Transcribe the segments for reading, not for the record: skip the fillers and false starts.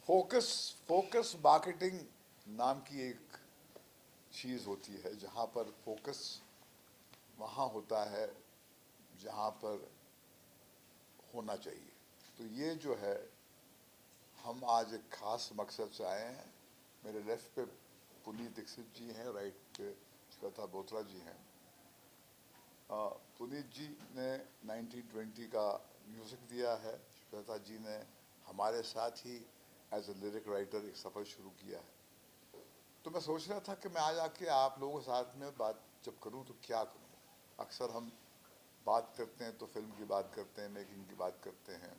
Focus focus marketing नाम की एक चीज़ होती है जहाँ पर फोकस वहाँ होता है जहाँ पर होना चाहिए। तो ये जो है, हम आज एक खास मकसद से आए हैं। मेरे लेफ्ट पे पुनीत दीक्षित जी हैं, राइट पे श्वेता बोथरा जी हैं। पुनीत जी ने 1920 का म्यूज़िक दिया है। श्वेता जी ने हमारे साथ ही एज ए लिरिक राइटर एक सफ़र शुरू किया है। तो मैं सोच रहा था कि मैं आज आके आप लोगों के साथ में बात जब करूं तो क्या करूं। अक्सर हम बात करते हैं तो फिल्म की बात करते हैं, मेकिंग की बात करते हैं।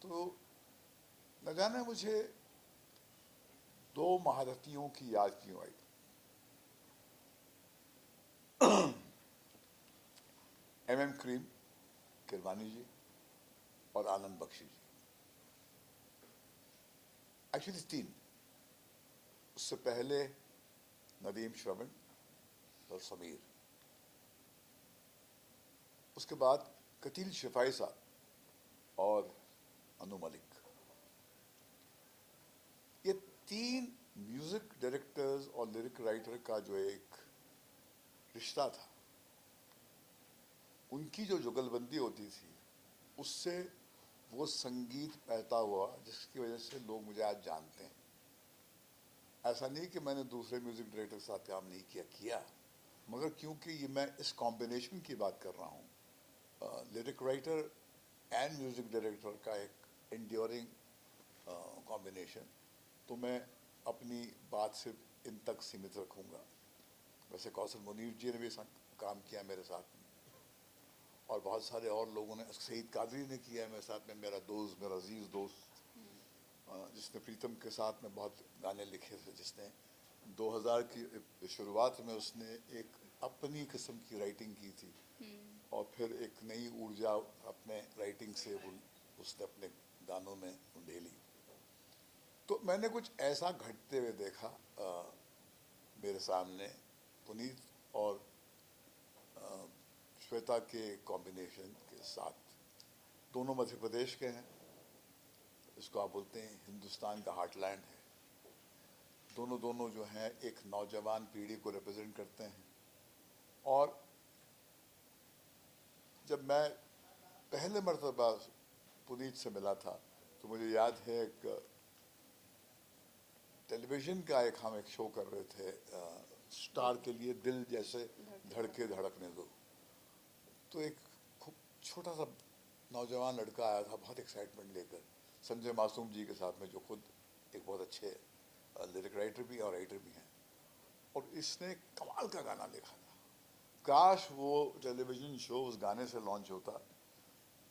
तो न जाने मुझे दो महारथियों की याद क्यों आई। एम क्रीम किरवानी जी और आनंद बख्शी जी। एक्चुअली तीन। उससे पहले नदीम श्रवण और समीर। उसके बाद कतील शिफाई साहब और अनु मलिक। ये तीन म्यूजिक डायरेक्टर्स और लिरिक राइटर का जो एक रिश्ता था, उनकी जो जुगलबंदी होती थी, उससे वो संगीत पैदा हुआ जिसकी वजह से लोग मुझे आज जानते हैं। ऐसा नहीं कि मैंने दूसरे म्यूजिक डायरेक्टर के साथ काम नहीं किया, मगर क्योंकि ये मैं इस कॉम्बिनेशन की बात कर रहा हूँ, lyric writer and music director का एक एंड्योरिंग कॉम्बिनेशन, तो मैं अपनी बात सिर्फ इन तक सीमित रखूँगा। वैसे कौशल मुनीर जी ने भी काम किया मेरे साथ में, और बहुत सारे और लोगों ने, सईद कादरी ने किया है मेरे साथ में, मेरा दोस्त, मेरा अजीज़ दोस्त, जिसने प्रीतम के साथ में बहुत गाने लिखे थे, जिसने 2000 की शुरुआत में उसने एक अपनी किस्म की राइटिंग की थी और फिर एक नई ऊर्जा अपने राइटिंग से उसने अपने गानों में ढेली। तो मैंने कुछ ऐसा घटते हुए देखा मेरे सामने। पुनीत और श्वेता के कॉम्बिनेशन के साथ, दोनों मध्य प्रदेश के हैं। इसको आप बोलते हैं हिंदुस्तान का हार्टलैंड है। दोनों दोनों जो हैं एक नौजवान पीढ़ी को रिप्रेजेंट करते हैं। और जब मैं पहले मर्तबा पुनीत से मिला था तो मुझे याद है, एक टेलीविज़न का हम एक शो कर रहे थे, स्टार के लिए दिल जैसे धड़के धड़कने दो। तो एक खूब छोटा सा नौजवान लड़का आया था बहुत एक्साइटमेंट लेकर, संजय मासूम जी के साथ में, जो खुद एक बहुत अच्छे लिरिक राइटर भी और राइटर भी हैं। और इसने कमाल का गाना लिखा था। काश वो टेलीविज़न शो उस गाने से लॉन्च होता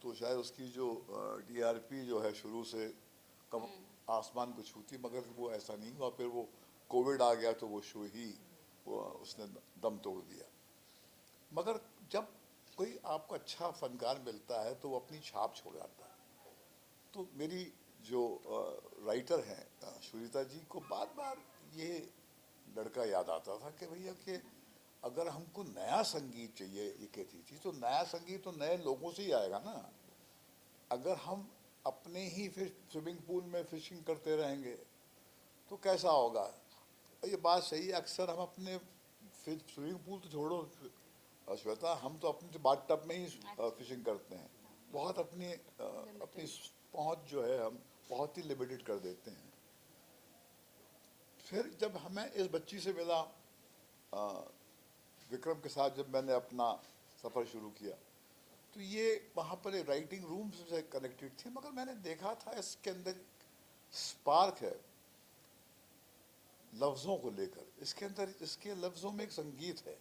तो शायद उसकी जो टीआरपी जो है शुरू से कम आसमान को छूती, मगर वो ऐसा नहीं हुआ। फिर वो कोविड आ गया तो वो शो ही उसने दम तोड़ दिया। मगर जब कोई आपको अच्छा फनकार मिलता है तो वो अपनी छाप छोड़ जाता है। तो मेरी जो राइटर हैं सुनीता जी को बार बार ये लड़का याद आता था कि भैया कि अगर हमको नया संगीत चाहिए, ये कहती थी, तो नया संगीत तो नए लोगों से ही आएगा ना। अगर हम अपने ही फिर स्विमिंग पूल में फिशिंग करते रहेंगे तो कैसा होगा। ये बात सही है। अक्सर हम अपने फिर स्विमिंग पूल तो छोड़ो श्वेता, हम तो अपने बाथ टब में ही फिशिंग करते हैं। बहुत अपनी अपनी पहुंच जो है हम बहुत ही लिमिटेड कर देते हैं। फिर जब हमें इस बच्ची से मिला, विक्रम के साथ जब मैंने अपना सफ़र शुरू किया, तो ये वहाँ पर राइटिंग रूम से कनेक्टेड थी, मगर मैंने देखा था इसके अंदर स्पार्क है लफ्ज़ों को लेकर। इसके अंदर, इसके लफ्ज़ों में एक संगीत है।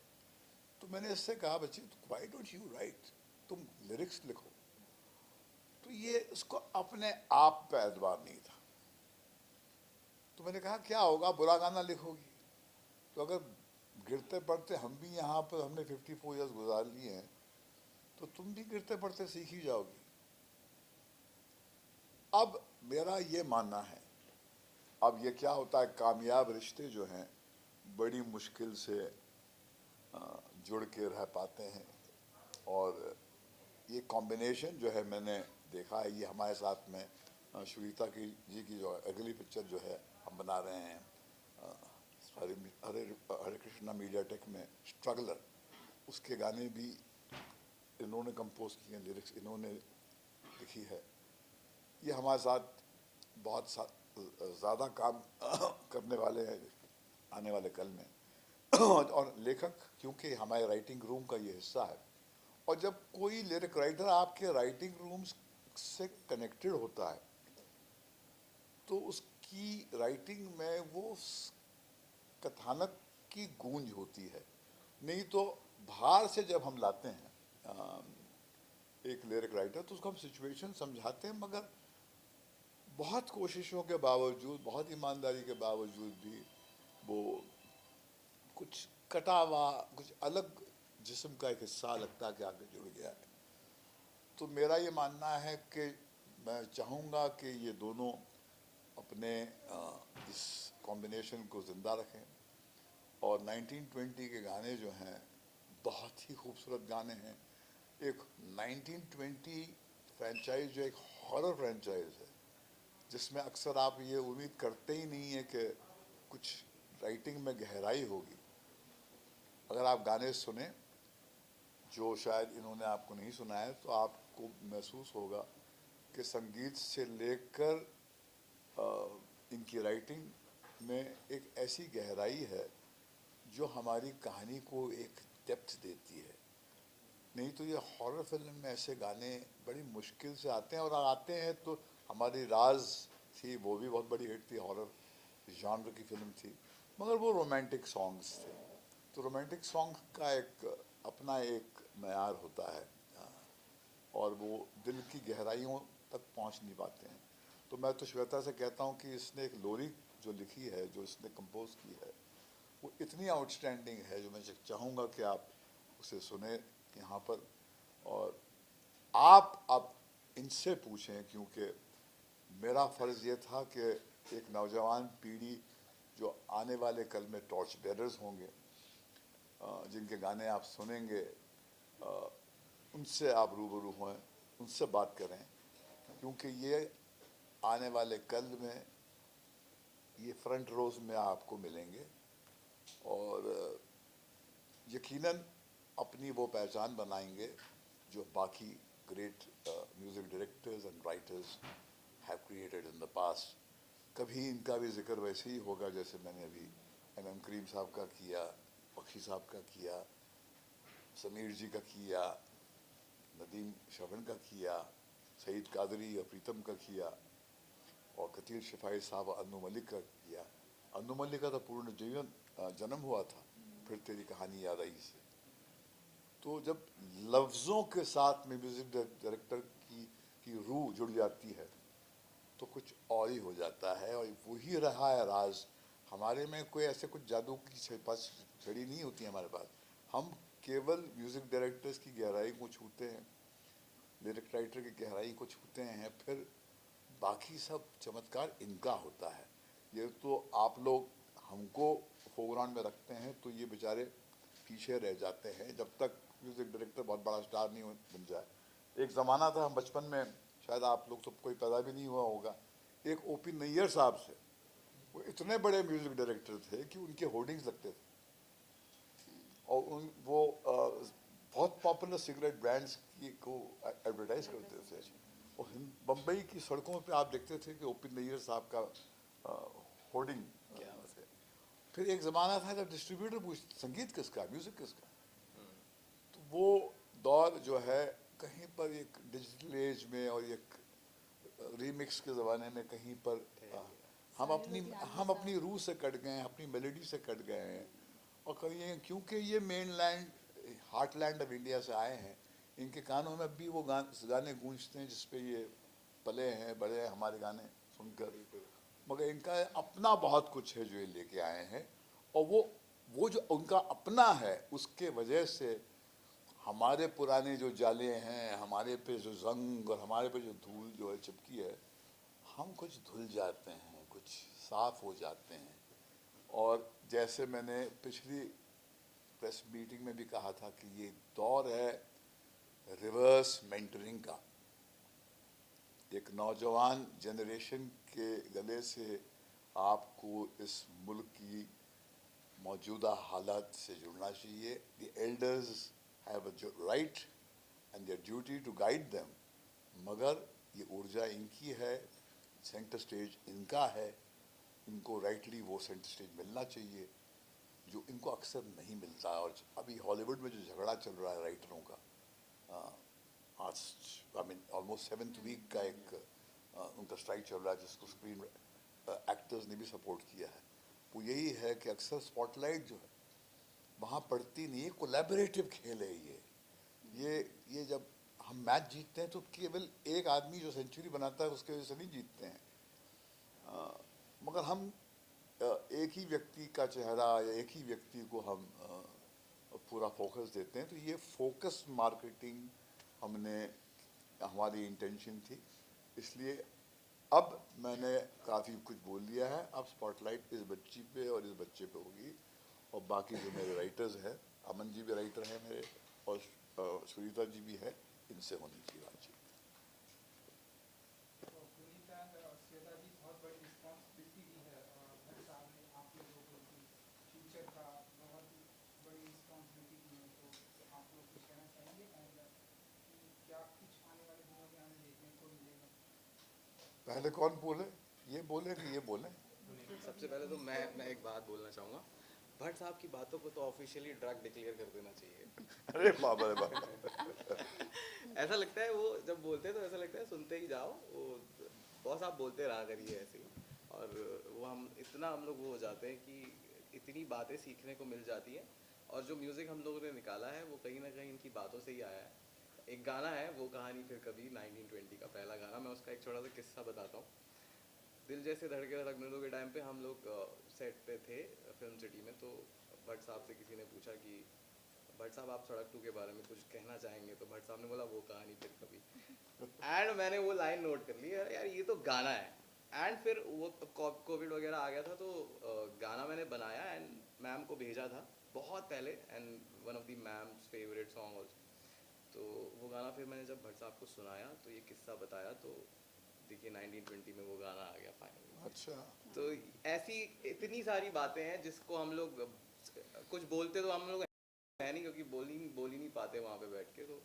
तो मैंने इससे कहा, बच्ची व्हाई डोंट यू राइट, तुम लिरिक्स लिखो। तो ये इसको अपने आप पे एतबार नहीं था। तो मैंने कहा क्या होगा, बुरा गाना लिखोगी तो अगर गिरते पड़ते हम भी यहाँ पर, हमने 54 ईयर्स गुजार लिए हैं, तो तुम भी गिरते पड़ते सीख ही जाओगी। अब मेरा ये मानना है, अब ये क्या होता है, कामयाब रिश्ते जो हैं बड़ी मुश्किल से जुड़ के रह पाते हैं। और ये कॉम्बिनेशन जो है मैंने देखा है, ये हमारे साथ में श्वेता की जी की जो अगली पिक्चर जो है हम बना रहे हैं हरे हरे हरे कृष्णा मीडिया टेक में, स्ट्रगलर, उसके गाने भी इन्होंने कंपोज किए हैं, लिरिक्स इन्होंने लिखी है। ये हमारे साथ बहुत ज़्यादा काम करने वाले हैं आने वाले कल में। और लेखक क्योंकि हमारे राइटिंग रूम का ये हिस्सा है, और जब कोई लिरिक राइटर आपके राइटिंग रूम से कनेक्टेड होता है तो उसकी राइटिंग में वो कथानक की गूंज होती है। नहीं तो बाहर से जब हम लाते हैं एक लिरिक राइटर तो उसको हम सिचुएशन समझाते हैं, मगर बहुत कोशिशों के बावजूद, बहुत ईमानदारी के बावजूद भी वो कुछ कटा हुआ, कुछ अलग जिस्म का एक हिस्सा लगता है कि आगे जुड़ गया है। तो मेरा ये मानना है कि मैं चाहूँगा कि ये दोनों अपने इस कॉम्बिनेशन को ज़िंदा रखें। और 1920 के गाने जो हैं बहुत ही खूबसूरत गाने हैं। एक 1920 फ्रेंचाइज जो एक हॉरर फ्रेंचाइज है, जिसमें अक्सर आप ये उम्मीद करते ही नहीं है कि कुछ राइटिंग में गहराई होगी। अगर आप गाने सुने जो शायद इन्होंने आपको नहीं सुना है तो आपको महसूस होगा कि संगीत से लेकर इनकी राइटिंग में एक ऐसी गहराई है जो हमारी कहानी को एक डेप्थ देती है। नहीं तो ये हॉरर फिल्म में ऐसे गाने बड़ी मुश्किल से आते हैं, और आते हैं तो हमारी राज थी, वो भी बहुत बड़ी हिट थी, हॉरर जॉनर की फिल्म थी, मगर वो रोमांटिक सॉन्ग्स थे। तो रोमांटिक सॉन्ग का एक अपना एक मयार होता है, और वो दिल की गहराइयों तक पहुंच नहीं पाते हैं। तो मैं तो श्वेता से कहता हूं कि इसने एक लोरी जो लिखी है, जो इसने कंपोज की है, वो इतनी आउटस्टैंडिंग है जो मैं चाहूँगा कि आप उसे सुने यहाँ पर। और आप अब इनसे पूछें, क्योंकि मेरा फ़र्ज़ ये था कि एक नौजवान पीढ़ी जो आने वाले कल में टॉर्च बेरर्स होंगे, जिनके गाने आप सुनेंगे, उनसे आप रूबरू हों, उनसे बात करें, क्योंकि ये आने वाले कल में ये फ्रंट रोज में आपको मिलेंगे और यकीनन अपनी वो पहचान बनाएंगे जो बाकी great music directors and writers have created in the past. कभी इनका भी जिक्र वैसे ही होगा जैसे मैंने अभी एम करीम साहब का किया, बख्शी साहब का किया, समीर जी का किया, नदीम शबन का किया, सईद कादरी और प्रीतम का किया, और कतील शिफाई साहब अन्नू मलिक का किया। अन्नू मलिक का तो पूर्ण जीवन जन्म हुआ था फिर तेरी कहानी याद आई से। तो जब लफ्ज़ों के साथ में म्यूज़िक डायरेक्टर की रूह जुड़ जाती है तो कुछ और ही हो जाता है, और वही रहा है राज। हमारे में कोई ऐसे कुछ जादू की छड़ी नहीं होती हमारे पास। हम केवल म्यूज़िक डायरेक्टर्स की गहराई को छूते हैं, लिरिक राइटर की गहराई को छूते हैं, फिर बाकी सब चमत्कार इनका होता है। ये तो आप लोग हमको फोरग्राउंड में रखते हैं तो ये बेचारे पीछे रह जाते हैं जब तक म्यूज़िक डायरेक्टर बहुत बड़ा स्टार नहीं बन जाए। एक ज़माना था, हम बचपन में, शायद आप लोग तो कोई पैदा भी नहीं हुआ होगा, एक ओपी नैयर साहब से, वो इतने बड़े म्यूज़िक डायरेक्टर थे कि उनके होर्डिंग्स लगते थे, और वो बहुत पॉपुलर सिगरेट ब्रांड्स की को एडवर्टाइज करते थे। और बम्बई की सड़कों पे आप देखते थे कि ओपी नैयर साहब का होर्डिंग क्या है। फिर एक ज़माना था जब डिस्ट्रीब्यूटर पूछते संगीत किसका, म्यूज़िक किसका। तो वो दौर जो है कहीं पर एक डिजिटल एज में और एक रीमिक्स के ज़माने में कहीं पर हम अपनी रूह से कट गए हैं, अपनी मेलोडी से कट गए हैं। और कहीं क्योंकि ये main land, heartland of India से आए हैं, इनके कानों में भी वो गाने गूंजते हैं जिसपे ये पले हैं, बड़े हैं हमारे गाने सुनकर। मगर इनका अपना बहुत कुछ है जो ये लेके आए हैं, और वो जो उनका अपना है उसके वजह से हमारे पुराने जो जाले हैं, हमारे पे जो जंग और हमारे पे जो धूल जो है चिपकी है, हम कुछ धुल जाते हैं, कुछ साफ हो जाते हैं। और जैसे मैंने पिछली प्रेस मीटिंग में भी कहा था कि ये दौर है रिवर्स मेंटरिंग का। एक नौजवान जनरेशन के गले से आपको इस मुल्क की मौजूदा हालात से जुड़ना चाहिए. The elders have a right and their duty to guide them. मगर ये ऊर्जा इनकी है, सेंटर स्टेज इनका है, इनको राइटली वो सेंटर स्टेज मिलना चाहिए जो इनको अक्सर नहीं मिलता. और अभी हॉलीवुड में जो झगड़ा चल रहा है राइटरों का, आज I mean almost 7th week का एक उनका स्ट्राइक चल रहा है जिसको स्क्रीन एक्टर्स ने भी सपोर्ट किया है. वो यही है कि अक्सर स्पॉटलाइट जो है वहाँ पड़ती नहीं है. कोलैबोरेटिव खेल है ये जब हम मैच जीतते हैं तो केवल एक आदमी जो सेंचुरी बनाता है उसके वजह से नहीं जीतते हैं. मगर हम एक ही व्यक्ति का चेहरा या एक ही व्यक्ति को हम पूरा फोकस देते हैं. तो ये फोकस मार्केटिंग हमारी इंटेंशन थी. इसलिए अब मैंने काफ़ी कुछ बोल दिया है. अब स्पॉटलाइट इस बच्ची पे और इस बच्चे पे होगी. और बाकी जो मेरे राइटर्स हैं, अमन जी भी राइटर हैं मेरे और सुनीता जी भी है, इनसे होनी चाहिए बातचीत. पहले कौन बोले, ये बोले कि ये बोले? सबसे पहले तो मैं एक बात बोलना चाहूँगा. भट्ट साहब की बातों को तो ऑफिशियली ड्रग डिक्लेयर कर देना चाहिए. अरे बाबा रे बाबा. ऐसा लगता है वो जब बोलते हैं तो ऐसा लगता है सुनते ही जाओ. वो बहुत साहब बोलते रहा करिए ऐसे ही. और वो हम लोग वो हो जाते हैं कि इतनी बातें सीखने को मिल जाती हैं. और जो म्यूज़िक हम लोगों ने निकाला है वो कहीं ना कहीं इनकी बातों से ही आया है. एक गाना है वो कहानी फिर कभी 1920 का पहला गाना. मैं उसका एक छोटा सा किस्सा बताता हूँ. दिल जैसे धड़के धड़कने दो के टाइम पे हम लोग सेट पे थे फिल्म सिटी में. तो भट्ट साहब से किसी ने पूछा कि भट्ट साहब आप सड़क 2 के बारे में कुछ कहना चाहेंगे. तो भट्ट साहब ने बोला वो कहानी फिर कभी. एंड मैंने वो लाइन नोट कर ली, यार ये तो गाना है. एंड फिर वो कोविड वगैरह आ गया था तो गाना मैंने बनाया एंड मैम को भेजा था बहुत पहले. And one of the ma'am's favourite song also. तो वो गाना फिर मैंने जब भट्ट साहब को सुनाया तो ये किस्सा बताया तो देखिए 1920 में वो गाना आ गया फाइनली. अच्छा. तो ऐसी इतनी सारी बातें हैं जिसको हम लोग कुछ बोलते तो हम लोग है नहीं क्योंकि बोल ही नहीं पाते वहाँ पे बैठ के. तो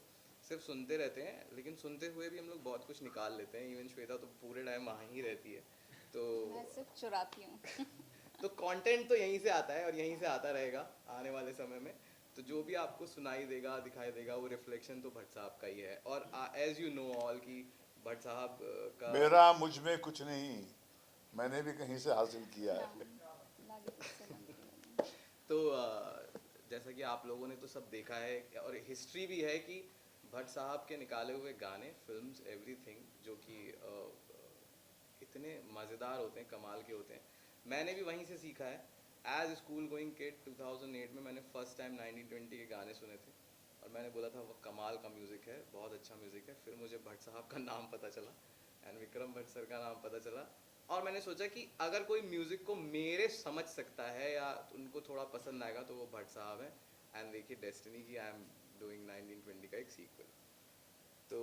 सिर्फ सुनते रहते हैं. लेकिन सुनते हुए भी हम लोग बहुत कुछ निकाल लेते हैं. इवन श्वेता तो पूरे टाइम वहाँ ही रहती है. तो मैं सिर्फ चुराती हूँ. तो कंटेंट तो यहीं से आता है और यहीं से आता रहेगा आने वाले समय में. तो जो भी आपको सुनाई देगा दिखाई देगा वो रिफ्लेक्शन तो भट्ट साहब का ही है. और एज यू नो ऑल की भट्ट साहब का मेरा मुझ में कुछ नहीं, मैंने भी कहीं से हासिल किया है. तो जैसा कि आप लोगों ने तो सब देखा है और हिस्ट्री भी है कि भट्ट साहब के निकाले हुए गाने, फिल्म्स, एवरीथिंग जो कि इतने मज़ेदार होते हैं, कमाल के होते हैं. मैंने भी वहीं से सीखा है. एज स्कूल गोइंग किड 2008 में मैंने फर्स्ट टाइम 1920 के गाने सुने थे और मैंने बोला था वो कमाल का म्यूज़िक है, बहुत अच्छा म्यूज़िक है. फिर मुझे भट्ट साहब का नाम पता चला एंड विक्रम भट्ट सर का नाम पता चला. और मैंने सोचा कि अगर कोई म्यूज़िक को मेरे समझ सकता है या उनको थोड़ा पसंद आएगा तो वो भट्ट साहब हैं. एंड देखिए डेस्टिनी की आई एम डूइंग 1920 का एक सीक्वल. तो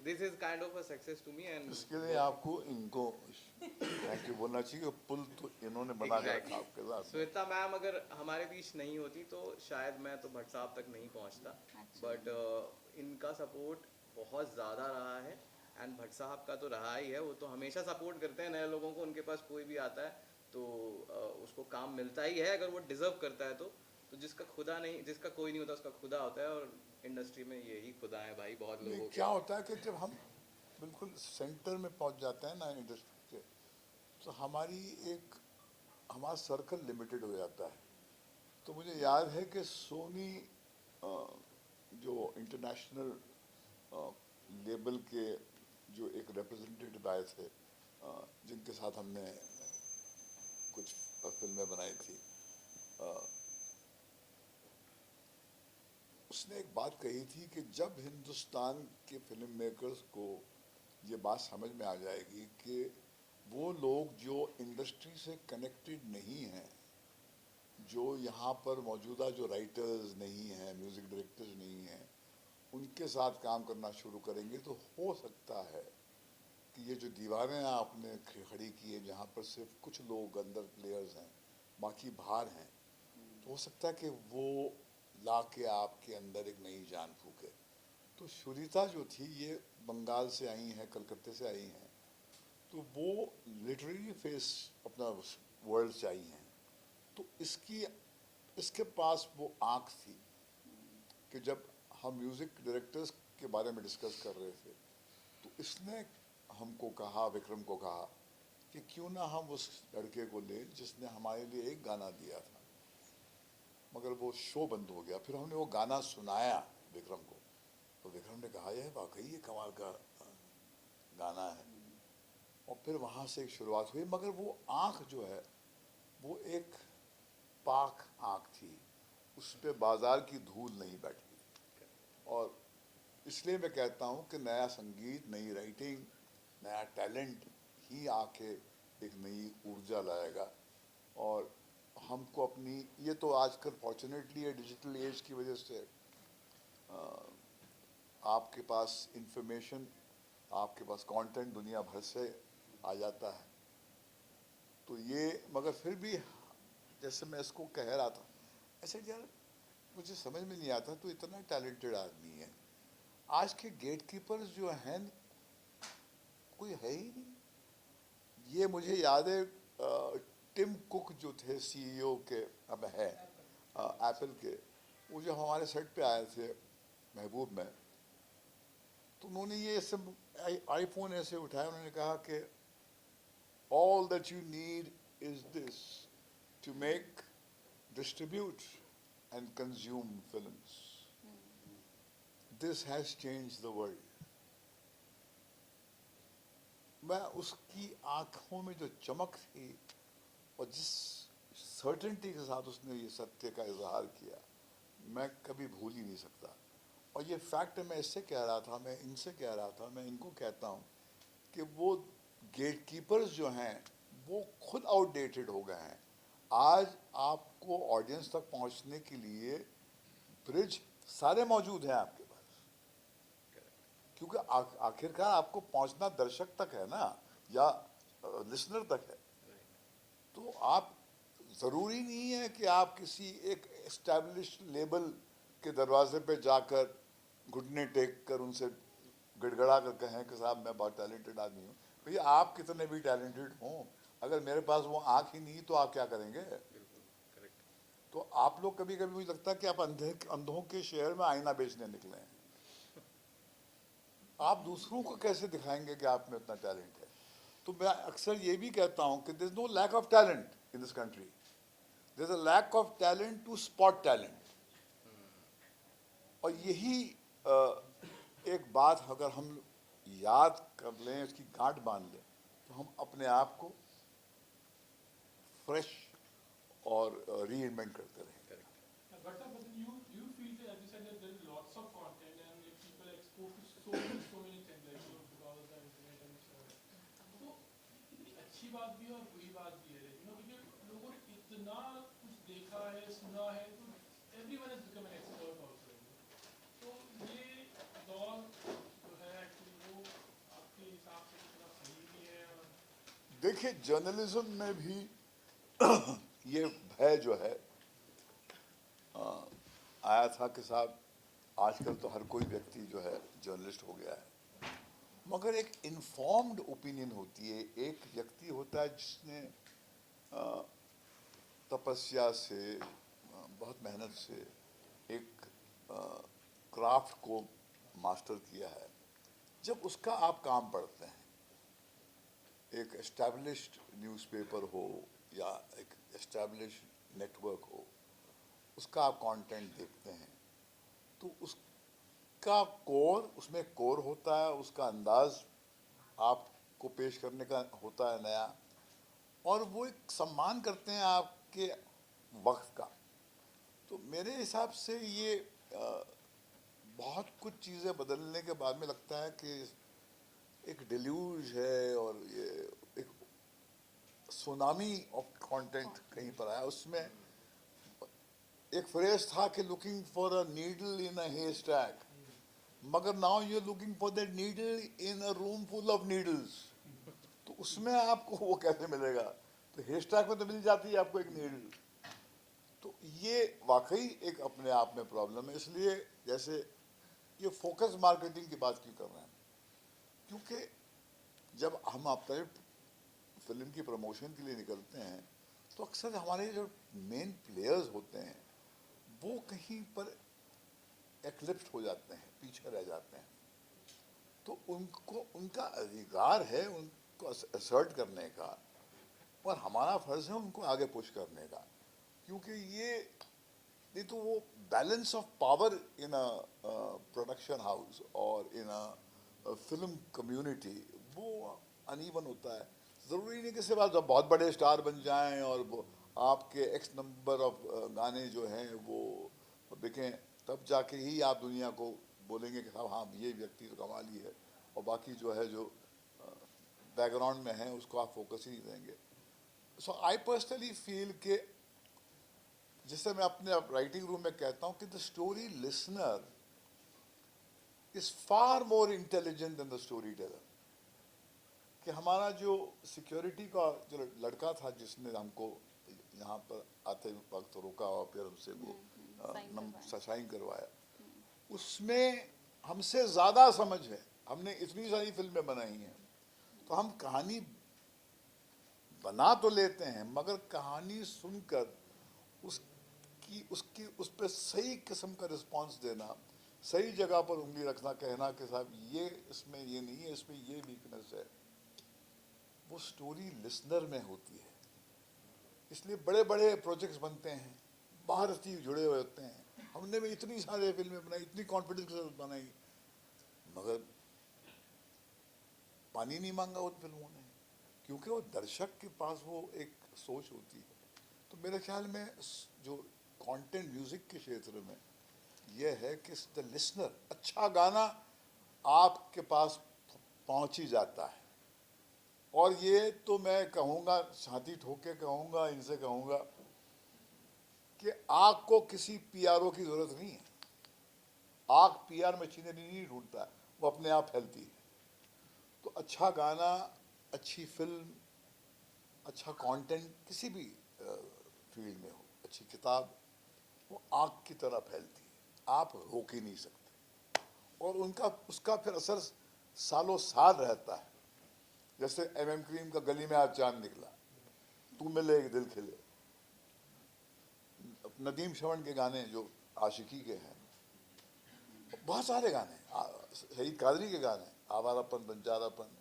this is kind of a success to me. And इसके लिए आपको इनको थैंक यू बोलना चाहिए. पुल तो इन्होंने बना के रखा आपके साथ. श्वेता मैम अगर हमारे बीच नहीं होती तो शायद मैं तो भट्ट साहब तक नहीं पहुंचता. बट इनका सपोर्ट बहुत ज़्यादा रहा है एंड भट्ट साहब का तो रहा ही है. वो तो हमेशा सपोर्ट करते हैं नए लोगों को. उनके पास कोई भी आता है तो उसको काम मिलता ही है अगर वो डिज़र्व करता है तो. जिसका कोई नहीं होता उसका खुदा होता है. और इंडस्ट्री में यही खुदा है भाई बहुत लोगों के. क्या होता है कि जब हम बिल्कुल सेंटर में पहुंच जाते हैं ना इंडस्ट्री के, तो हमारा सर्कल लिमिटेड हो जाता है. तो मुझे याद है कि सोनी जो इंटरनेशनल लेबल के जो एक रिप्रेजेंटेटिव आए थे, जिनके साथ हमने कुछ फिल्में बनाई थी, उसने एक बात कही थी कि जब हिंदुस्तान के फिल्म मेकर्स को ये बात समझ में आ जाएगी कि वो लोग जो इंडस्ट्री से कनेक्टेड नहीं हैं, जो यहाँ पर मौजूदा जो राइटर्स नहीं हैं, म्यूज़िक डायरेक्टर्स नहीं हैं, उनके साथ काम करना शुरू करेंगे तो हो सकता है कि ये जो दीवारें आपने खड़ी की है जहाँ पर सिर्फ कुछ लोग अंदर प्लेयर्स हैं बाकी बाहर हैं, तो हो सकता है कि वो ला के आपके अंदर एक नई जान फूके। तो शुरिता जो थी ये बंगाल से आई हैं, कलकत्ते से आई हैं, तो वो लिटरेरी फेस अपना वर्ल्ड से आई हैं। तो इसके पास वो आँख थी कि जब हम म्यूज़िक डायरेक्टर्स के बारे में डिस्कस कर रहे थे तो इसने हमको कहा, विक्रम को कहा कि क्यों ना हम उस लड़के को ले जिसने हमारे लिए एक गाना दिया था, मगर वो शो बंद हो गया। फिर हमने वो गाना सुनाया विक्रम को, तो विक्रम ने कहा यह वाकई ये कमाल का गाना है। और फिर वहाँ से एक शुरुआत हुई, मगर वो आँख जो है वो एक पाक आँख थी, उस पर बाजार की धूल नहीं बैठी। और इसलिए मैं कहता हूँ कि नया संगीत, नई राइटिंग, नया टैलेंट ही आके एक नई ऊर्जा लाएगा। और हमको अपनी, ये तो आजकल फॉर्चुनेटली है डिजिटल एज की वजह से आपके पास इंफॉर्मेशन, आपके पास कंटेंट दुनिया भर से आ जाता है। तो ये, मगर फिर भी जैसे मैं इसको कह रहा था, ऐसे यार मुझे समझ में नहीं आता, तो इतना टैलेंटेड आदमी है, आज के गेट कीपर्स जो हैं कोई है ही नहीं। ये मुझे याद है टिम कुक जो थे सीईओ के, अब है एप्पल के, वो जो हमारे सेट पे आए थे महबूब में, तो उन्होंने ये सब आईफोन ऐसे उठाया, उन्होंने कहा कि all that you need is this to make, distribute and consume films. This has changed the world. मैं उसकी आंखों में जो चमक थी और जिस सर्टेनिटी के साथ उसने ये सत्य का इजहार किया, मैं कभी भूल ही नहीं सकता। और ये फैक्ट मैं इससे कह रहा था, मैं इनसे कह रहा था, मैं इनको कहता हूँ कि वो गेट कीपर्स जो हैं वो खुद आउटडेटेड हो गए हैं। आज आपको ऑडियंस तक पहुंचने के लिए ब्रिज सारे मौजूद हैं आपके पास, क्योंकि आखिरकार आपको पहुंचना दर्शक तक है ना, या लिसनर तक है। तो आप, ज़रूरी नहीं है कि आप किसी एक एस्टैब्लिश्ड लेबल के दरवाजे पे जाकर घुटने टेक कर उनसे गिड़गड़ा कर कहें कि साहब मैं बहुत टैलेंटेड आदमी हूँ। भैया आप कितने भी टैलेंटेड हों, अगर मेरे पास वो आँख ही नहीं तो आप क्या करेंगे? तो आप लोग कभी कभी मुझे लगता है कि आप अंधों के शहर में आईना बेचने निकले हैं। आप दूसरों को कैसे दिखाएंगे कि आप में इतना टैलेंट है? तो मैं अक्सर ये भी कहता हूँ कि there is no lack of talent in this country, there is a lack of talent to spot talent. और यही एक बात अगर हम याद कर लें, इसकी गांठ बांध लें, तो हम अपने आप को फ्रेश और रीइन्वेंट करते रहें। But sir, but you feel that, as you said, that there is lots of content and if people are exposed to so many things like because of the internet and so on. तो कितनी अच्छी बात भी है और बुरी बात भी है, क्योंकि लोगों ने इतना कुछ देखा है, सुना है, तो everyone has become an expert also. तो ये दौर जो है एक्चुअली वो आपके हिसाब से कितना सही भी है? और देखिए जर्नलिज्म में भी ये भय जो है आया था कि साहब आजकल तो हर कोई व्यक्ति जो है जर्नलिस्ट हो गया है, मगर एक इन्फॉर्म्ड ओपिनियन होती है। एक व्यक्ति होता है जिसने तपस्या से, बहुत मेहनत से एक क्राफ्ट को मास्टर किया है। जब उसका आप काम पढ़ते हैं, एक एस्टैब्लिश्ड न्यूज़पेपर हो या एक एस्टैब्लिश्ड नेटवर्क हो, उसका आप कंटेंट देखते हैं, तो उसका कोर, उसमें कोर होता है, उसका अंदाज आपको पेश करने का होता है नया, और वो एक सम्मान करते हैं आपके वक्त का। तो मेरे हिसाब से ये बहुत कुछ चीज़ें बदलने के बाद में लगता है कि एक डिल्यूज है और ये एक सुनामी ऑफ कंटेंट कहीं पर आया। उसमें एक फ्रेज था कि looking for a needle in a haystack, मगर now you are looking for that needle in a room full of needles. उसमें आपको वो कैसे मिलेगा? तो हैशटैग में तो मिल जाती है आपको एक नीड। तो ये वाकई एक अपने आप में प्रॉब्लम है। इसलिए जैसे ये फोकस मार्केटिंग की बात क्यों कर रहे हैं, क्योंकि जब हम अपने फिल्म की प्रमोशन के लिए निकलते हैं तो अक्सर हमारे जो मेन प्लेयर्स होते हैं वो कहीं पर एक्लिप्स हो जाते हैं, पीछे रह जाते हैं। तो उनको उनका अधिकार है उनको असर्ट करने का, और हमारा फर्ज है उनको आगे पुश करने का, क्योंकि ये नहीं तो वो balance of power in a production house और इन अ फिल्म कम्युनिटी वो अनइवन होता है। ज़रूरी नहीं कि सिर्फ आप जब बहुत बड़े स्टार बन जाएं और वो आपके एक्स नंबर ऑफ गाने जो हैं वो बिकें, तब जाके ही आप दुनिया को बोलेंगे कि साहब हाँ ये व्यक्ति तो कमाल ही है, और बाकी जो है जो बैकग्राउंड में है उसको आप फोकस ही नहीं देंगे। सो आई पर्सनली फील कि जिससे मैं अपने राइटिंग रूम में कहता हूँ कि the story listener is far more intelligent then the story teller. कि हमारा जो सिक्योरिटी का जो लड़का था जिसने हमको यहाँ पर आते वक्त रोका और फिर हमसे वो साइन करवाया, उसमें हमसे ज़्यादा समझ है। हमने इतनी सारी फिल्में बनाई हैं, तो हम कहानी बना तो लेते हैं मगर कहानी सुनकर उसकी उस पर सही किस्म का रिस्पांस देना, सही जगह पर उंगली रखना, कहना कि साहब ये इसमें ये नहीं है, इसमें ये वीकनेस है, वो स्टोरी लिसनर में होती है। इसलिए बड़े बड़े प्रोजेक्ट्स बनते हैं, बाहर से जुड़े हुए होते हैं। हमने भी इतनी सारी फिल्में बनाई, इतनी कॉन्फिडेंस के साथ बनाई, मगर पानी नहीं मांगा उन फिल्मों ने, क्योंकि वो दर्शक के पास वो एक सोच होती है। तो मेरे ख्याल में जो कंटेंट म्यूजिक के क्षेत्र में यह है कि द लिसनर, अच्छा गाना आपके पास पहुंच ही जाता है। और ये तो मैं कहूँगा, छाती ठोक के कहूँगा, इनसे कहूँगा कि आग को किसी पीआरओ की ज़रूरत नहीं है। आग पीआर मशीनरी नहीं ढूंढता है, वो अपने आप फैलती है। तो अच्छा गाना, अच्छी फिल्म, अच्छा कंटेंट किसी भी फील्ड में हो, अच्छी किताब, वो आग की तरह फैलती है, आप रोक ही नहीं सकते। और उसका फिर असर सालों साल रहता है। जैसे एम क्रीम का गली में आज चांद निकला, तू मिले एक दिल खिले, नदीम श्रवण के गाने जो आशिकी के हैं, बहुत सारे गाने, शहीद कादरी के गाने, आवारापन बंजारापन,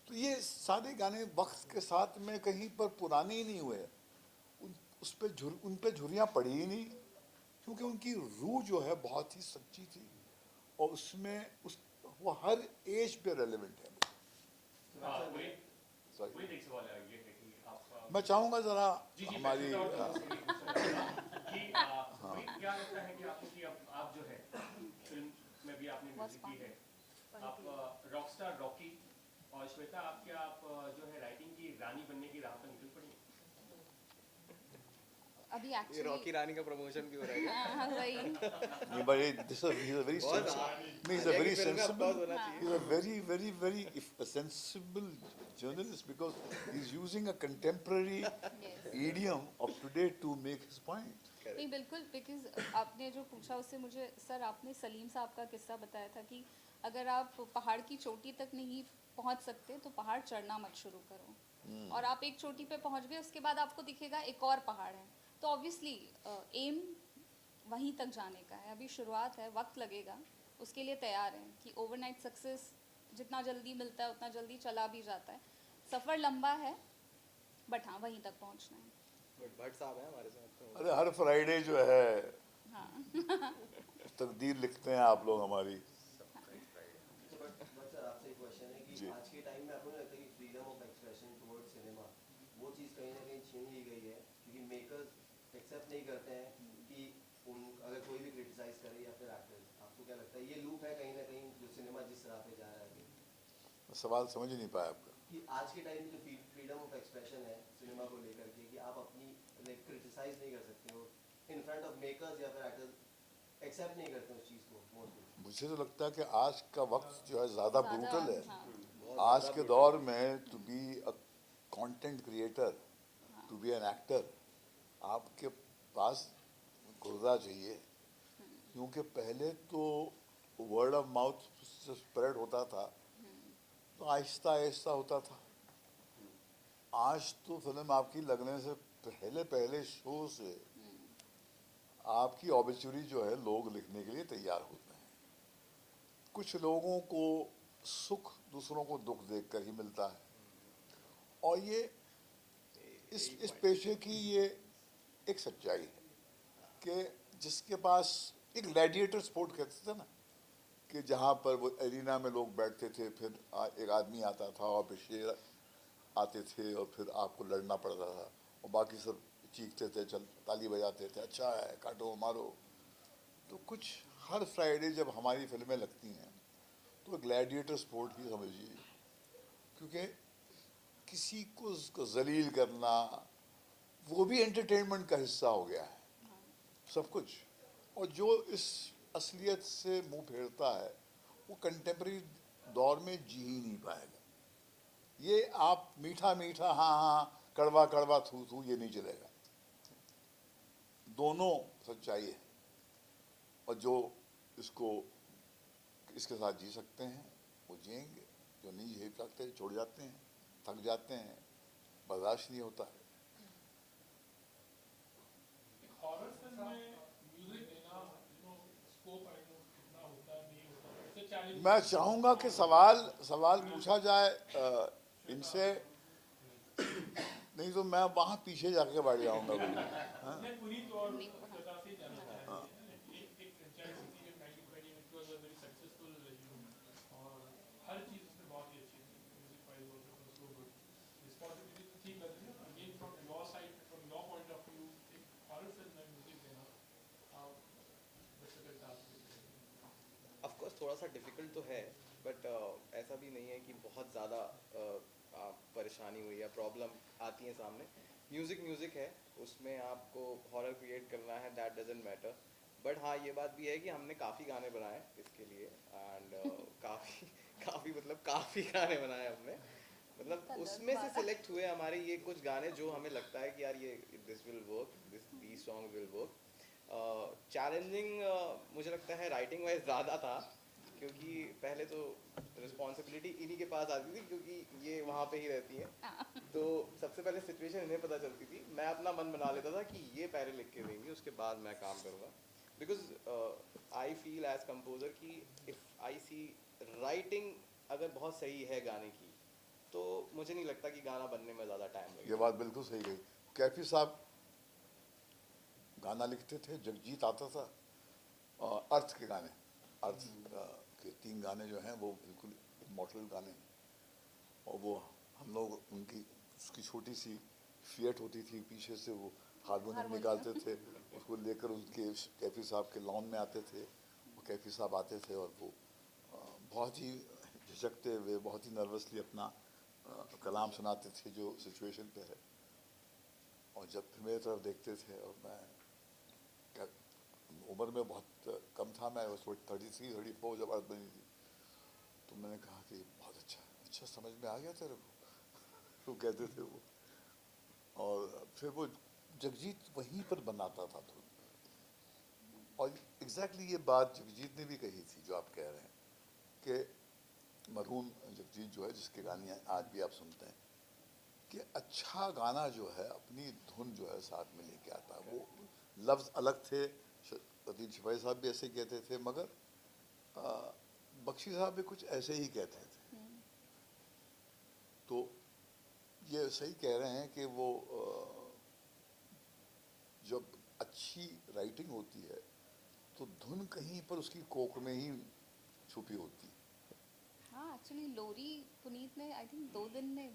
तो ये सारे गाने वक्त के साथ में कहीं पर पुराने ही नहीं हुए, उन पे झुर्रियाँ पड़ी ही नहीं, क्योंकि उनकी रूह जो है बहुत ही सच्ची थी, और उसमें वो हर एज पे रेलेवेंट है। मैं चाहूँगा ज़रा हमारी क्या लगता है कि आपको कि आप जो है फिल्म में भी आपने म्यूजिक की है, आप रॉकस्टार रॉकी और श्वेता, आप जो है राइटिंग की रानी बनने की राह पर निकल पड़ी? अभी ये एक्चुअली रॉकी रानी का प्रमोशन क्यों हो रहा है? हाँ वही नहीं, but he's a very sensible, he's a very sensible, he's a very sensible journalist, because he's using a contemporary idiom of today to make his point. नहीं बिल्कुल, बिकॉज आपने जो पूछा उससे मुझे, सर आपने सलीम साहब का किस्सा बताया था कि अगर आप पहाड़ की चोटी तक नहीं पहुंच सकते तो पहाड़ चढ़ना मत शुरू करो, और आप एक चोटी पे पहुंच गए उसके बाद आपको दिखेगा एक और पहाड़ है, तो ऑब्वियसली एम वहीं तक जाने का है। अभी शुरुआत है, वक्त लगेगा, उसके लिए तैयार हैं कि ओवरनाइट सक्सेस जितना जल्दी मिलता है उतना जल्दी चला भी जाता है। सफ़र लंबा है, बट हाँ वहीं तक पहुंचना है। भट्ट साहब हैं हमारे साथ तो। अरे हर फ्राइडे जो है हाँ तकदीर लिखते हैं आप लोग हमारी। सर आपसे एक क्वेश्चन है कि आज के टाइम में आपको नहीं लगता कि freedom of expression towards cinema वो चीज़ कहीं ना कहीं छीन ली गई है, क्योंकि मेकर्स एक्सेप्ट नहीं करते हैं कि अगर कोई भी क्रिटिसाइज करे या फिर एक्टर्स, आपको क्या लगता है ये लूप है कहीं ना कहीं जो सिनेमा जिस राह पे जा रहा है? सवाल समझ ही नहीं पाया आपका। कि आज के टाइम में जो फ्रीडम ऑफ एक्सप्रेशन है सिनेमा को लेकर के, कि आप अपनी क्रिटिसाइज नहीं कर सकते हो इन फ्रंट ऑफ मेकर्स या फिर एक्टर्स, एक्सेप्ट नहीं करते उस चीज़ को मोस्टली। मुझे तो लगता है कि आज का वक्त जो है ज़्यादा ब्रूटल है। हाँ, बहुत आज ज़्यादा के brutal दौर थी। में to be a content creator, to be an actor, आपके पास गुर्दा चाहिए, क्योंकि पहले तो वर्ड ऑफ माउथ से स्प्रेड होता था, तो आहिस्ता आहिस्ता होता था। आज तो फिल्म आपकी लगने से पहले पहले शो से आपकी ऑबिचुरी जो है लोग लिखने के लिए तैयार होते हैं। कुछ लोगों को सुख दूसरों को दुख देखकर ही मिलता है, और ये इस पेशे की ये एक सच्चाई है कि जिसके पास एक ग्लैडिएटर स्पोर्ट कहते थे ना, कि जहाँ पर वो एरिना में लोग बैठते थे, फिर एक आदमी आता था और फिर शेर आते थे और फिर आपको लड़ना पड़ता था, और बाकी सब चीखते थे, चल ताली बजाते थे, अच्छा है काटो मारो। तो कुछ हर फ्राइडे जब हमारी फिल्में लगती हैं तो ग्लैडिएटर स्पोर्ट ही समझिए, क्योंकि किसी को उसको जलील करना वो भी एंटरटेनमेंट का हिस्सा हो गया है सब कुछ। और जो इस असलियत से मुंह फेरता है वो कंटेम्प्रेरी दौर में जी ही नहीं पाएगा। ये आप मीठा मीठा हाँ हाँ कड़वा कड़वा थू थू ये नहीं चलेगा। दोनों सच्चाई है, और जो इसको इसके साथ जी सकते हैं वो जिएंगे, जो नहीं जी सकते छोड़ जाते हैं, थक जाते हैं, बर्दाश्त नहीं होता है। एक हॉरर फिल्म में म्यूजिक देना स्कोप आई नो कितना होता है नहीं होता है इट्स अ चैलेंज मैं चाहूँगा कि सवाल पूछा जाए इनसे, नहीं तो मैं वहाँ पीछे जाके बैठ जाऊँगा बिल्कुल। हाँ? मैं पुनीत और नहीं, हाँ। श्वेता से ही जानना चाहती है एक फ्रेंचाइज थी जब 1920 में वाज अ वेरी सक्सेसफुल और हर चीज उसमें बहुत ही अच्छी थी music wise was so good responsibility थी करनी again from your side from your point of view एक हॉरर फिल्म में म्यूजिक देना how difficult task of course थोड़ा सा डिफिकल्ट तो है, बट ऐसा भी नहीं है कि बहुत ज़्यादा परेशानी हुई या प्रॉब्लम आती है सामने। म्यूज़िक है, उसमें आपको हॉरर क्रिएट करना है, दैट डजंट मैटर। बट हाँ, ये बात भी है कि हमने काफ़ी गाने बनाए इसके लिए, एंड काफ़ी मतलब काफ़ी गाने बनाए हमने, मतलब इतना 10 उसमें से 12 सिलेक्ट हुए हमारे ये कुछ गाने जो हमें लगता है कि यार ये this will work, these songs will work. Challenging मुझे लगता है राइटिंग वाइज ज़्यादा था, क्योंकि पहले तो रिस्पॉन्सिबिलिटी इन्हीं के पास आती थी, क्योंकि ये वहाँ पे ही रहती हैं। तो सबसे पहले सिचुएशन इन्हें पता चलती थी, मैं अपना मन बना लेता था कि ये पहले लिख के देंगे उसके बाद मैं काम करूँगा। Because I feel as composer कि इफ़ आई सी राइटिंग अगर बहुत सही है गाने की, तो मुझे नहीं लगता कि गाना बनने में ज़्यादा टाइम ये लगेगा। बात बिल्कुल सही गई। कैफी साहब गाना लिखते थे, जगजीत आता था, अर्थ के गाने, अर्थ के 3 गाने जो हैं वो बिल्कुल इमॉर्टल गाने हैं। और वो हम लोग उनकी उसकी छोटी सी फिएट होती थी, पीछे से वो हारमोनियम हारमोनियम। निकालते थे, उसको लेकर उनके कैफी साहब के लॉन में आते थे। वो कैफी साहब आते थे और वो बहुत ही झिझकते हुए, बहुत ही नर्वसली अपना कलाम सुनाते थे जो सिचुएशन पे है। और जब फिर मेरी तरफ देखते थे, और मैं क्या उम्र में बहुत कम था, मैं 33-34 जब बात बनी थी, तो मैंने कहा कि बहुत अच्छा समझ में आ गया तेरे को तो कहते थे वो। और फिर वो जगजीत वहीं पर बनाता था धुन। और एग्जैक्टली ये बात जगजीत ने भी कही थी जो आप कह रहे हैं, कि मरहूम जगजीत जो है, जिसके गाने आज भी आप सुनते हैं, कि अच्छा गाना जो है अपनी धुन जो है साथ में लेके आता है। वो लफ्ज़ अलग थे, लतीफ़ शिफाई साहब भी ऐसे कहते थे, मगर बख्शी साहब भी कुछ ऐसे ही कहते थे। तो ये सही कह रहे हैं कि वो जब अच्छी राइटिंग होती है तो धुन कहीं पर उसकी कोख में ही छुपी होती है। हाँ, एक्चुअली लोरी पुनीत ने आई थिंक 2 दिन में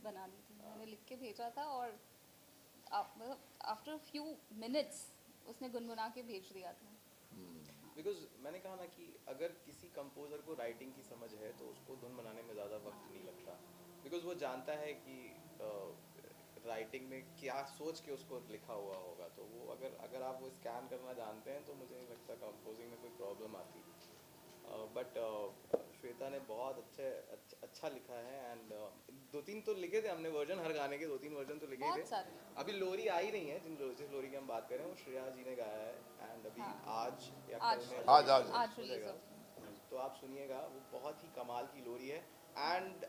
बना दी थी। मैंने लिख के भेजा था और आफ्टर फ्यू मिनट्स उसने गुनगुना के भेज दिया था। बिकॉज मैंने कहा ना कि अगर किसी कंपोजर को राइटिंग की समझ है तो उसको धुन बनाने में ज़्यादा वक्त नहीं लगता, बिकॉज वो जानता है कि राइटिंग में क्या सोच के उसको लिखा हुआ होगा। तो वो अगर आप वो स्कैन करना जानते हैं तो मुझे नहीं लगता कंपोजिंग में कोई प्रॉब्लम आती। बट श्वेता ने बहुत अच्छा लिखा है एंड 2-3 तो लिखे थे हमने वर्जन, हर गाने के 2-3 वर्जन तो लिखे बहुत थे। सारे। अभी लोरी आई नहीं है, जिस लोरी की हम बात कर रहे हैं वो श्रेया जी ने गाया है एंड अभी हाँ। आज या आज कल में आज हो रिलीज जाएगा। होगी। तो आप सुनिएगा, वो बहुत ही कमाल की लोरी है एंड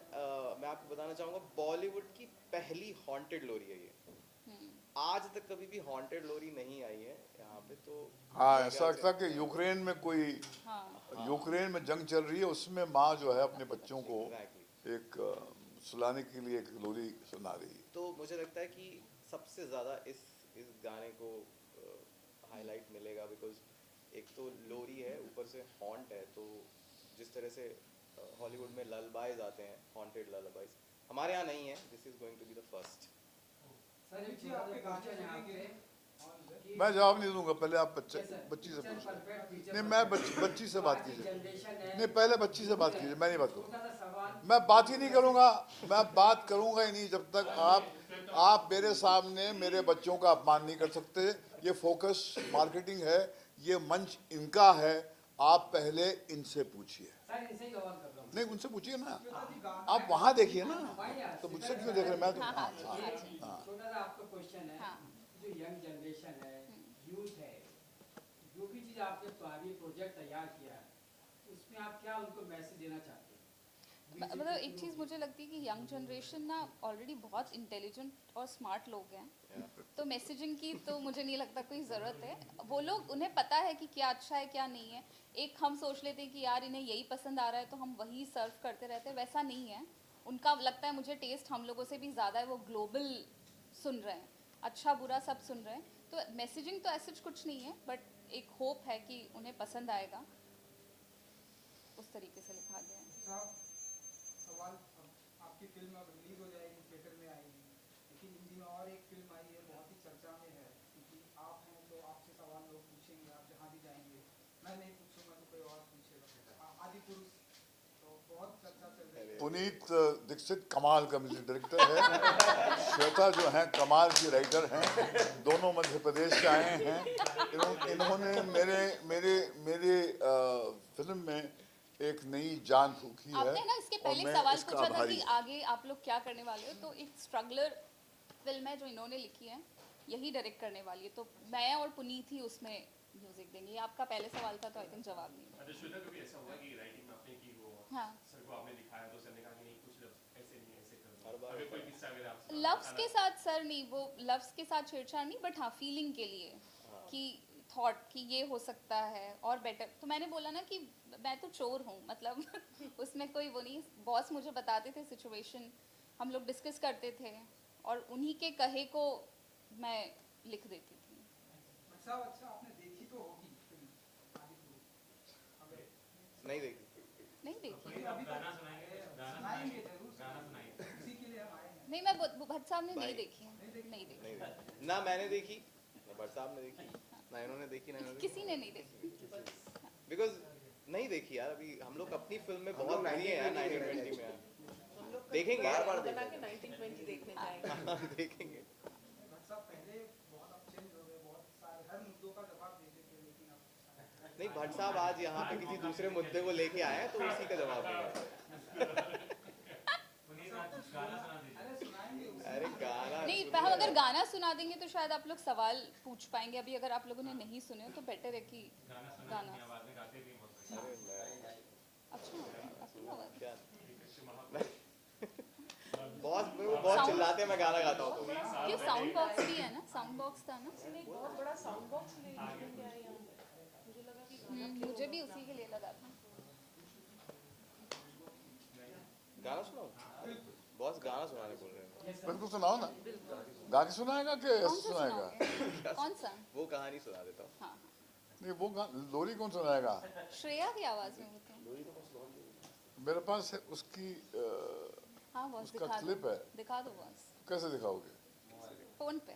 मैं आपको बताना चाहूँगा बॉलीवुड की पहली हॉन्टेड लोरी है ये। आज तक कभी भी हॉन्टेड लोरी नहीं आई है यहाँ पे, तो हाँ, मेरे ऐसा ख्याल लगता से- कि यूक्रेन में कोई हाँ। यूक्रेन में जंग चल रही है, उसमें माँ जो है अपने बच्चों को Exactly. एक सुलाने के लिए एक लोरी सुना रही है। तो मुझे लगता है कि सबसे ज़्यादा इस गाने को हाईलाइट मिलेगा बिकॉज एक तो लोरी है, ऊपर से हॉन्ट है। तो जिस तरह से हॉलीवुड में ललबाइज आते हैं, हॉन्टेड ललबाइज, हमारे यहाँ नहीं है। This is going to be the first. मैं जवाब नहीं दूंगा, पहले आप बच्ची से पूछिए। नहीं, मैं बच्ची से बात कीजिए। नहीं, पहले बच्ची से बात कीजिए, मैं नहीं बात करूँगा। मैं बात ही नहीं करूँगा, मैं बात करूँगा ही नहीं जब तक आप मेरे सामने मेरे बच्चों का अपमान नहीं कर सकते। ये फोकस मार्केटिंग है, ये मंच इनका है। आप पहले इनसे पूछिए। नहीं, उनसे पूछिए ना, आप वहाँ देखिए ना, तो मुझसे क्यों देख रहे हैं? मैं तो छोटा सा आपका क्वेश्चन है, हाँ। जो यंग जनरेशन है, यूथ है, जो भी चीज़ आपने अभी प्रोजेक्ट तैयार किया है, उसमें आप क्या उनको मैसेज देना चाहते हैं? मतलब एक चीज़ मुझे लगती है कि यंग जनरेशन ना ऑलरेडी बहुत इंटेलिजेंट और स्मार्ट लोग हैं, तो मैसेजिंग की तो मुझे नहीं लगता कोई ज़रूरत है। वो लोग, उन्हें पता है कि क्या अच्छा है क्या नहीं है। एक हम सोच लेते हैं कि यार इन्हें यही पसंद आ रहा है तो हम वही सर्व करते रहते हैं, वैसा नहीं है। उनका लगता है मुझे टेस्ट हम लोगों से भी ज़्यादा है, वो ग्लोबल सुन रहे हैं, अच्छा बुरा सब सुन रहे हैं। तो मैसेजिंग तो ऐसा कुछ नहीं है, बट एक होप है कि उन्हें पसंद आएगा, उस तरीके से लिखा गया है। साहब, सवाल, आपकी फिल्म अब रिलीज हो जाएगी, थिएटर में आएगी, लेकिन इन दिनों और एक फिल्म आई है, बहुत ही चर्चा में है, क्योंकि आप हैं तो आपसे सवाल लोग पूछेंगे, आप जहाँ भी जाएंगे। मैं नहीं पूछूंगा तो कोई और पूछेगा। आदिपुरुष तो बहुत चर्चा चल रही है। पुनीत दीक्षित कमाल का म्यूजिक डायरेक्टर है, श्वेता जो हैं कमाल की राइटर हैं, दोनों मध्य प्रदेश से आए हैं। इन्होंने मेरे फिल्म में एक नई जान फूंकी है। आपने ना इसके और पहले मैं सवाल इसका पूछा था आभारी कि हूं। आगे आप लोग क्या करने वाले हो, तो एक स्ट्रगलर फिल्म है जो इन्होंने लिखी है, यही डायरेक्ट करने वाली है। तो मैं और पुनीत ही उसमें म्यूजिक देंगे। ये आपका पहले सवाल था तो आई थिंक जवाब नहीं है। श्वेता, कभी ऐसा हुआ कि राइटिंग में आपने की वो हाँ। सर को आपने दिखाया तो सर ने कहा कि नहीं कुछ लफ्ज ऐसे नहीं ऐसे कर हर दो, बार अगर होता कोई है। किस्सा अगर आप लव्स के साथ सर नहीं, वो लव्स के साथ छेड़छाड़ नहीं, बट हाँ फीलिंग के लिए कि थॉट कि ये हो सकता है और बेटर। तो मैंने बोला ना कि मैं तो चोर हूँ, मतलब उसमें कोई वो नहीं। बॉस मुझे बताते थे सिचुएशन, हम लोग डिस्कस करते थे और उन्हीं के कहे को मैं लिख देती थी। साहब, अच्छा, आपने देखी तो होगी फिल्म आदिपुरुष? अगर नहीं देखी। नहीं देखी। अभी गाना सुनाएंगे जरूर, इसी के लिए हम आए हैं। नहीं, मैं भट्ट साहब ने नहीं भाई। देखी है, नहीं देखी। नहीं देखी ना, मैंने देखी ना, भट्ट साहब ने देखी ना, इन्होंने देखी ना, इन्होंने किसी ने नहीं देखी। बिकॉज नहीं देखी यार। अभी हम लोग अपनी फिल्म में बहुत बिजी हैं यार, 1920 में यार। देखेंगे बार-बार बना के 1920 देखने जाएंगे। हाँ, देखेंगे। भट्ट साहब, पहले बहुत अब चेंज हो गए, बहुत सारे हर मुद्दों का जवाब देते थे, लेकिन अब नहीं, भट्ट साहब आज यहाँ पे किसी दूसरे मुद्दे को लेके आए हैं तो उसी का जवाब देंगे। अरे सुनाएंगे उसी अरे गाना नहीं, सुनिए हम अगर यार। गाना सुना देंगे तो शायद आप लोग सवाल पूछ पाएंगे। अभी अगर आप लोगों ने नहीं सुने हो तो बेटर है कि गाना। अरे मैं अच्छा, सुना हुआ है। क्या बॉस, वो बहुत चिल्लाते हैं, मैं गाना गाता हूँ तो क्यों, साउंड बॉक्स भी है ना, साउंड बॉक्स था ना। इसने एक बहुत बड़ा साउंड बॉक्स लेके आए यहाँ पे। मुझे लगा कि गाना मुझे भी उसी के लिए लगा था। गाना सुनाओ। बॉस गाना सुनाने बोल रहे हैं। बिल्कुल सुनाओ ना, गा के सुनाएगा कि कौन सा सुनाएगा? सुनाओगे? कौन सा? वो कहानी सुना देता हूँ। हाँ, नहीं, वो लोरी कौन सुनाएगा? श्रेया की आवाज में होते हैं। मेरे पास है उसकी हाँ बॉस, उसका दिखा क्लिप दो, है। दिखा दो बॉस, कैसे दिखाओगे? फोन पे।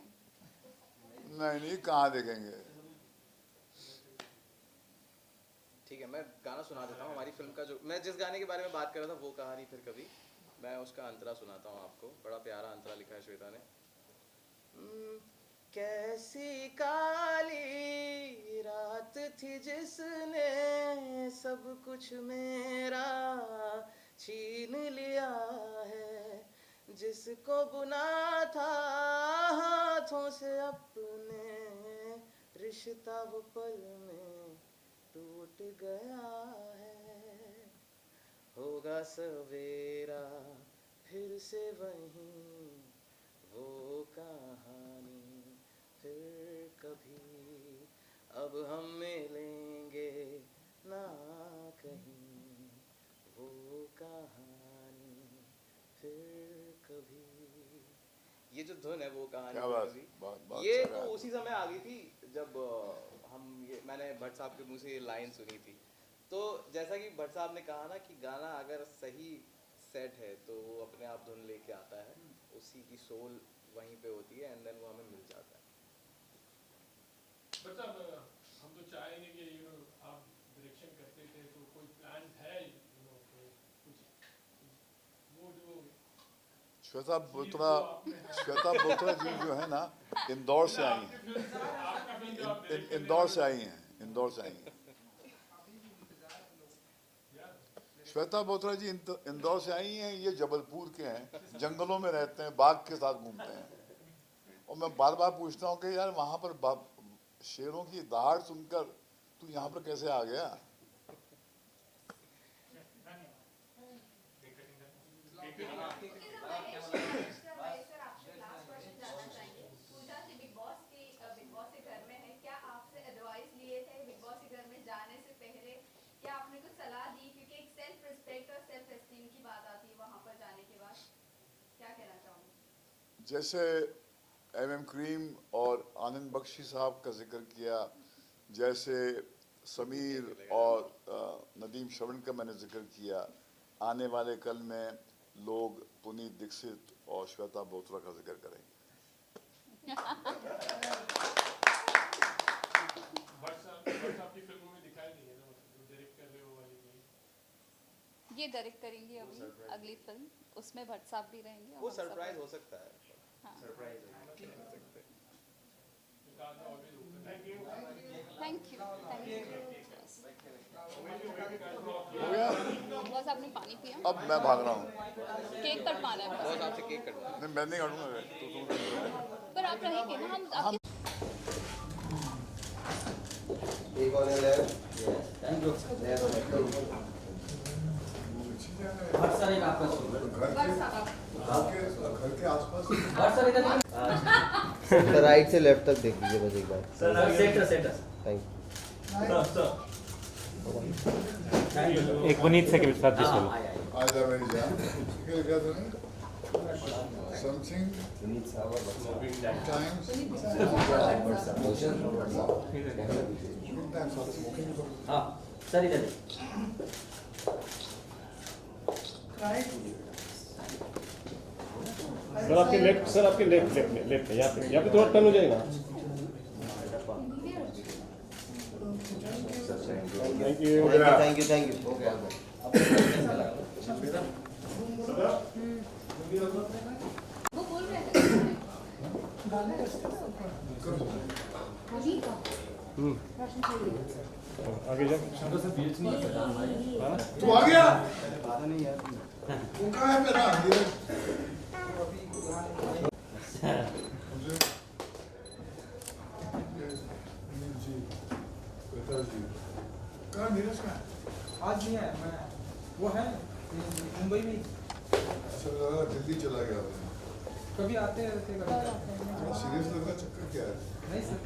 नहीं, कहाँ देखेंगे? ठीक है, मैं गाना सुना देता हूँ। हमारी फिल्म का जो मैं जिस गाने के बारे में बात कर रहा था, वो कहानी फिर कभी, मैं उसका अंतरा सुनाता हूँ आपको। बड़ा प्यारा अंतरा लिखा है श्वेता ने। कैसी काली रात थी जिसने सब कुछ मेरा छीन लिया है, जिसको बुना था हाथों से अपने, रिश्ता वो पल में टूट गया है। होगा सवेरा फिर से वहीं वो कहानी फिर कभी, अब हम मिलेंगे ना कहीं, वो कहानी फिर कभी। ये जो धुन है वो कहानी क्या बात, फिर बहुत कभी, बहुत ये सारा तो है। उसी समय आ गई थी जब मैंने भट्ट साहब के मुंह से ये लाइन सुनी थी। तो जैसा कि भट्ट साहब ने कहा ना कि गाना अगर सही सेट है तो वो अपने आप धुन लेके आता है, उसी की सोल वहीं पे होती है एंड देन वो हमें मिल जाता है। बट साहब हम तो चाहेंगे कि आप डायरेक्शन करते थे, तो कोई प्लान है कुछ वो जो श्वेता बोत्रा जी जो है ना, इंदौर से आई हैं, इंदौर से आई हैं, इंदौर से आई हैं। श्वेता बोत्रा जी इंदौर से आई हैं, ये जबलपुर के हैं, जंगलों में रहते हैं, बाघ के साथ घूमते हैं। और मैं बार बार पूछता हूँ कि यार वहाँ पर शेरों की दहाड़ सुनकर तू यहाँ पर कैसे आ गया? जैसे एमएम क्रीम और आनंद बख्शी साहब का जिक्र किया, जैसे समीर और नदीम श्रवण का मैंने जिक्र किया, आने वाले कल में लोग पुनीत दीक्षित और श्वेता बोत्रा का जिक्र करेंगे। की फिल्मों में दिखाई नहीं है ना, मतलब डायरेक्ट कर रहे हो वाली नहीं। ये डायरेक्ट करेंगे अभी अगली फिल्म, उसमें भट्ट साहब भी रहेंगे। वो सरप्राइज हो सकता है। हाँ। सरप्राइज थैंक यू हो गया? बस आपने पानी पिया? अब मैं भाग रहा हूँ। केक कटवाना है बहुत आपसे केक कटवाना। नहीं, मैं नहीं काटूंगा, तो पर आप रहेंगे ना, हम एक और लेफ्ट, थैंक यू। बहुत सारे आपस घर के आसपास बहुत सारे सर राइट से लेफ्ट तक देख लीजिए बस एक बार। सेंटर थैंक एक पुनीत से के साथ हाँ, आ जा मेरी जान, क्या लिखा तूने? Something times हाँ सर इधर सर आपके लेफ्ट, सर आपके लेफ्ट यहाँ पे थोड़ा टर्न हो जाएगा। Thank you. थैंक यू हो गया। वो बोल रहे थे आगे जा। तू आ गया? वो कहाँ है मेरा? कहाँ नीरज का? आज नहीं है, मैं वो है मुंबई में ही। अच्छा, दिल्ली चला गया। कभी आते रहते कभी सीरियस लग रहा, चक्कर क्या है? नहीं सर।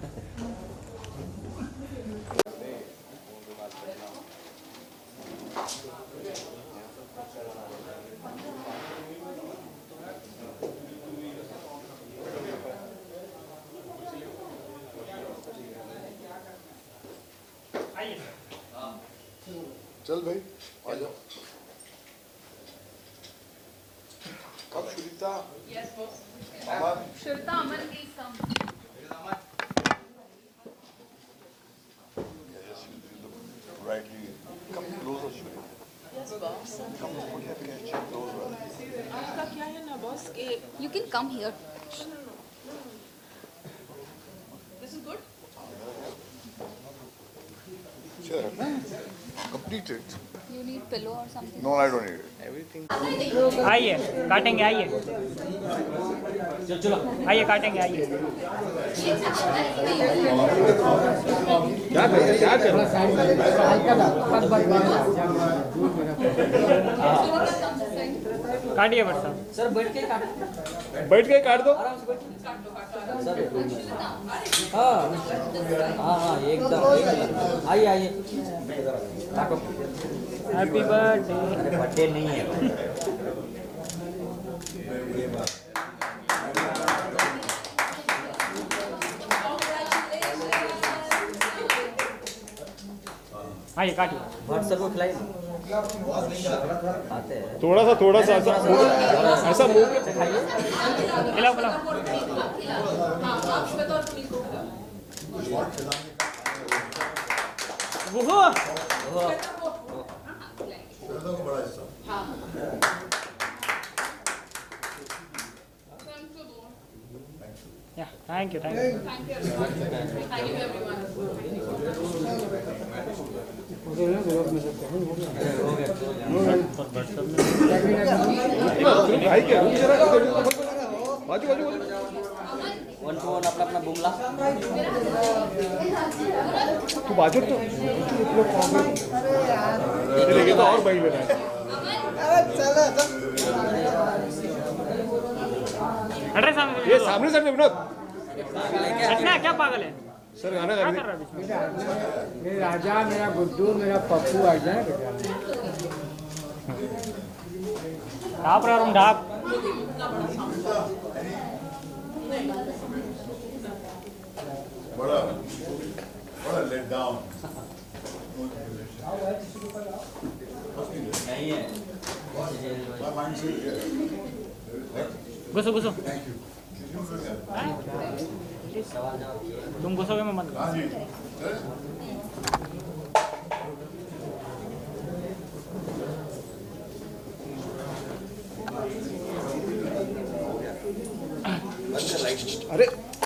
चल भाई आ जाओ। कब Shrita? Aman? Shweta Aman please come. Rightly. Come closer, Shri. Yes, boss. Come over here, we can check those well. आपका क्या है ना बॉस के You can come here. This is good Sure. Completed. You need pillow or something? No, I don't need it. Everything. आइए काटेंगे आइए चलो आइए काटेंगे आइए क्या कर काटिए बट साहब सर बैठ के काट बैठ के काट दो आराम से बैठ हाँ हाँ हाँ एकदम आइए आइए काटो हैप्पी बर्थडे अरे बर्थडे नहीं है आइए काटिए व्हाट्सएप को खिलाइए आते हैं थोड़ा सा ऐसा मुंह के खिलाओ खिलाओ वो या थैंक यू भाई क्या बाजू बाजू वन टू वन अपना अपना बुमला तू बाजू तो ये तो और भाई बेटा अरे सामने ये सामने से विनोद हटना क्या पागल है सर गाना क्या गाने कर रहा है बीच में? मेरा राजा मेरा गुड्डू मेरा पप्पू आ जाए ढाप रहा हूँ ढाप बड़ा लेट डाउन नहीं है घुसो घुसो सवाल जवाब तुम घुसोगे मैं मत हाँ जी अरे